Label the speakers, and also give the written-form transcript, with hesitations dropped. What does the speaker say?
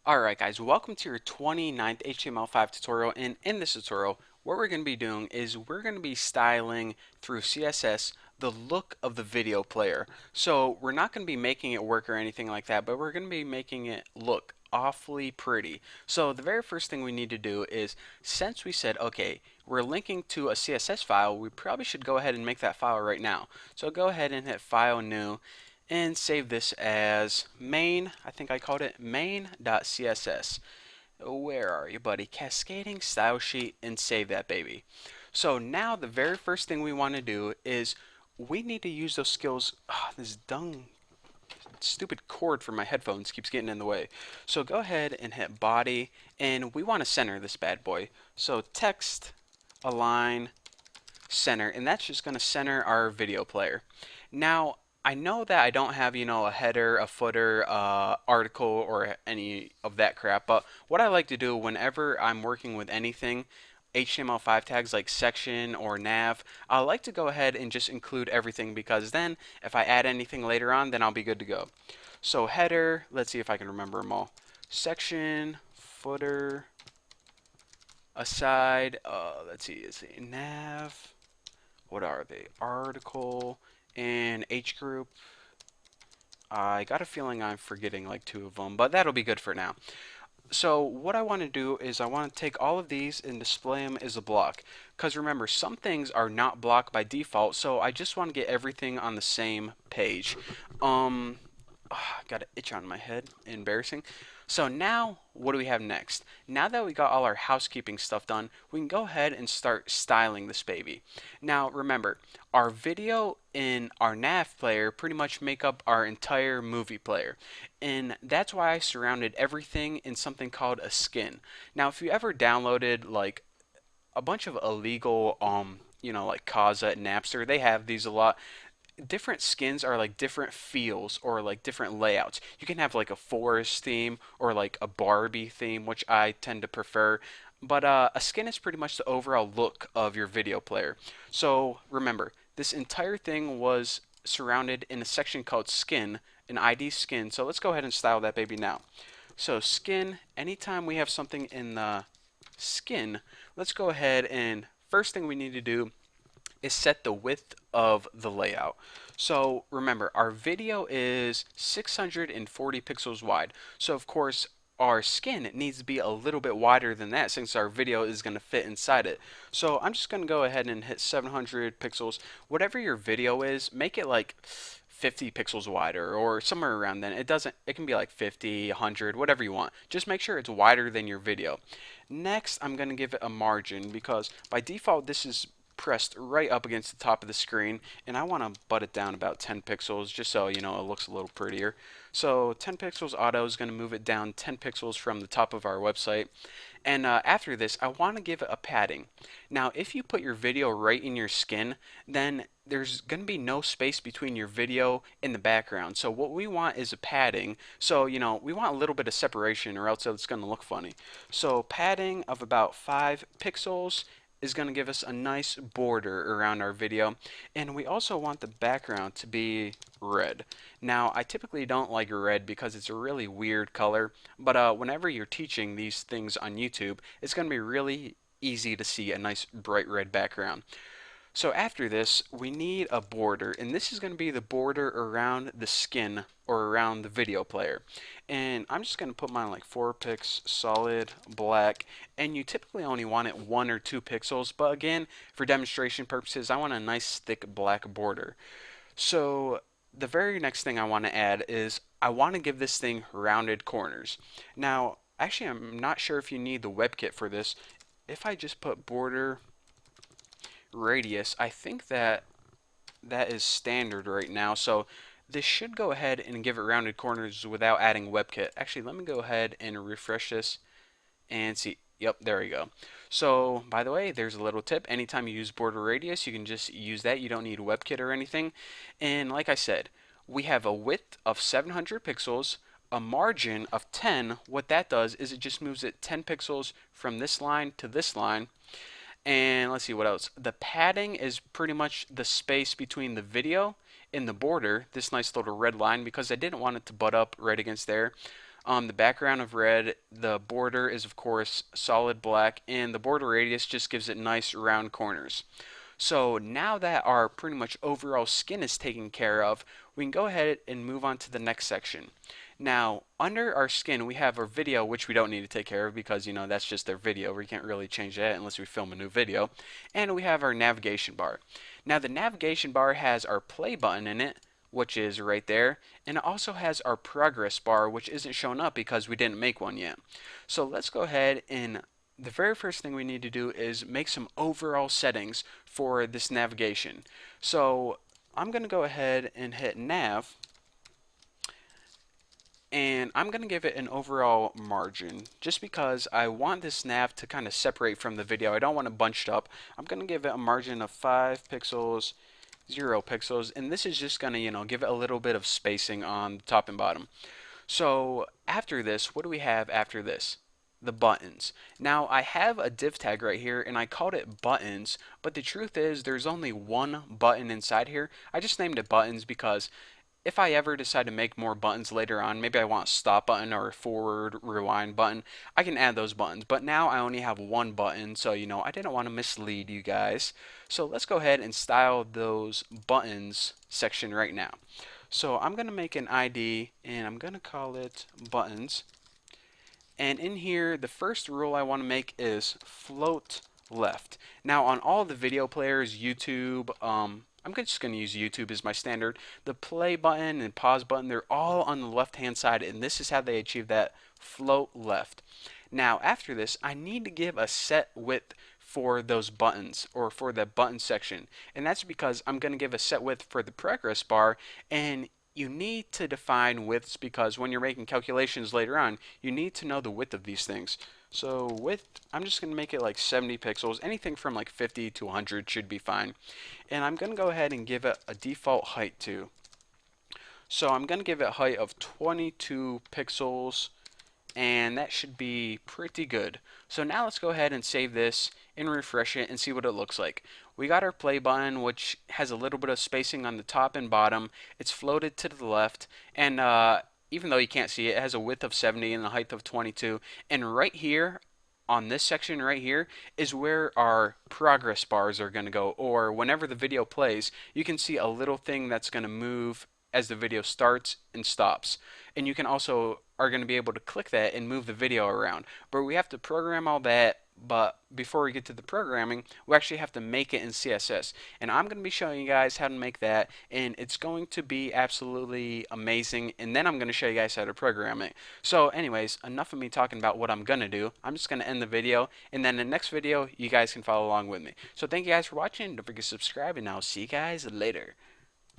Speaker 1: Alright guys, welcome to your 29th HTML5 tutorial, and in this tutorial what we're going to be doing is we're going to be styling through CSS the look of the video player. So we're not going to be making it work or anything like that, but we're going to be making it look awfully pretty. So the very first thing we need to do is, since we said okay, we're linking to a CSS file, we probably should go ahead and make that file right now. So go ahead and hit File, New, and save this as main. I think I called it main.css. Where are you, buddy? Cascading style sheet, and save that baby. So now the very first thing we want to do is we need to use those skills. This stupid cord for my headphones keeps getting in the way. So go ahead and hit body, and we want to center this bad boy. So text align center, and that's just going to center our video player. Now I know that I don't have, a header, a footer, article, or any of that crap, but what I like to do whenever I'm working with anything, HTML5 tags like section or nav, I like to go ahead and just include everything, because then if I add anything later on, then I'll be good to go. So header, let's see if I can remember them all. Section, footer, aside, let's see, is it nav? What are they? Article and H group. I got a feeling I'm forgetting like two of them, but that'll be good for now. So what I want to do is I want to take all of these and display them as a block. Because remember, some things are not blocked by default, so I just want to get everything on the same page. Got an itch on my head. Embarrassing. So now, what do we have next? Now that we got all our housekeeping stuff done, we can go ahead and start styling this baby. Now remember, our video and our nav player pretty much make up our entire movie player. And that's why I surrounded everything in something called a skin. Now if you ever downloaded like a bunch of illegal like Kaza and Napster, they have these a lot. Different skins are like different feels or like different layouts. You can have like a forest theme or like a Barbie theme, which I tend to prefer. But a skin is pretty much the overall look of your video player. So remember, this entire thing was surrounded in a section called skin, an ID skin. So let's go ahead and style that baby now. So skin, anytime we have something in the skin, let's go ahead and first thing we need to do is set the width of the layout. So remember, our video is 640 pixels wide. So of course, our skin needs to be a little bit wider than that, since our video is going to fit inside it. So I'm just going to go ahead and hit 700 pixels. Whatever your video is, make it like 50 pixels wider or somewhere around then. It can be like 50, 100, whatever you want. Just make sure it's wider than your video. Next, I'm going to give it a margin, because by default this is pressed right up against the top of the screen, and I want to butt it down about 10 pixels just so it looks a little prettier. So 10 pixels auto is going to move it down 10 pixels from the top of our website. And after this, I want to give it a padding. Now if you put your video right in your skin, then there's going to be no space between your video and the background. So what we want is a padding. So we want a little bit of separation, or else it's going to look funny. So padding of about 5 pixels is going to give us a nice border around our video, and we also want the background to be red. Now I typically don't like red because it's a really weird color, but whenever you're teaching these things on YouTube, it's going to be really easy to see a nice bright red background. So after this, we need a border, and this is going to be the border around the skin or around the video player. And I'm just going to put mine like 4 pix solid black, and you typically only want it 1 or 2 pixels, but again, for demonstration purposes, I want a nice thick black border. So the very next thing I want to add is I want to give this thing rounded corners. Now, actually, I'm not sure if you need the WebKit for this. If I just put border radius, I think that is standard right now, so this should go ahead and give it rounded corners without adding WebKit. Actually, let me go ahead and refresh this and see. Yep, there we go. So by the way, there's a little tip. Anytime you use border radius, you can just use that. You don't need WebKit or anything. And like I said, we have a width of 700 pixels, a margin of 10. What that does is it just moves it 10 pixels from this line to this line. And let's see what else. The padding is pretty much the space between the video and the border, this nice little red line, because I didn't want it to butt up right against there. The background of red, the border is of course solid black, and the border radius just gives it nice round corners. So now that our pretty much overall skin is taken care of, we can go ahead and move on to the next section. Now, under our skin, we have our video, which we don't need to take care of because, that's just their video. We can't really change that unless we film a new video. And we have our navigation bar. Now, the navigation bar has our play button in it, which is right there. And it also has our progress bar, which isn't shown up because we didn't make one yet. So let's go ahead and the very first thing we need to do is make some overall settings for this navigation. So I'm going to go ahead and hit nav, and I'm going to give it an overall margin just because I want this nav to kind of separate from the video. I don't want it bunched up. I'm going to give it a margin of 5 pixels, 0 pixels, and this is just going to, give it a little bit of spacing on the top and bottom. So after this, what do we have after this? The buttons. Now I have a div tag right here and I called it buttons, but the truth is there's only one button inside here. I just named it buttons because if I ever decide to make more buttons later on, maybe I want a stop button or a forward rewind button, I can add those buttons. But now I only have one button, so I didn't want to mislead you guys. So let's go ahead and style those buttons section right now. So I'm going to make an ID and I'm going to call it buttons. And in here, the first rule I want to make is float left. Now on all the video players, YouTube, I'm just going to use YouTube as my standard. The play button and pause button, they're all on the left hand side, and this is how they achieve that float left. Now after this, I need to give a set width for those buttons or for the button section, and that's because I'm going to give a set width for the progress bar, and you need to define widths because when you're making calculations later on, you need to know the width of these things. So width, I'm just going to make it like 70 pixels. Anything from like 50 to 100 should be fine. And I'm going to go ahead and give it a default height too. So I'm going to give it a height of 22 pixels, and that should be pretty good. So now let's go ahead and save this and refresh it and see what it looks like. We got our play button, which has a little bit of spacing on the top and bottom. It's floated to the left, and even though you can't see it, it has a width of 70 and a height of 22. And right here on this section right here is where our progress bars are going to go, or whenever the video plays, you can see a little thing that's going to move as the video starts and stops. And you can also are going to be able to click that and move the video around. But we have to program all that. But before we get to the programming, we actually have to make it in CSS. And I'm going to be showing you guys how to make that, and it's going to be absolutely amazing. And then I'm going to show you guys how to program it. So anyways, enough of me talking about what I'm going to do. I'm just going to end the video, and then in the next video, you guys can follow along with me. So thank you guys for watching. Don't forget to subscribe, and I'll see you guys later.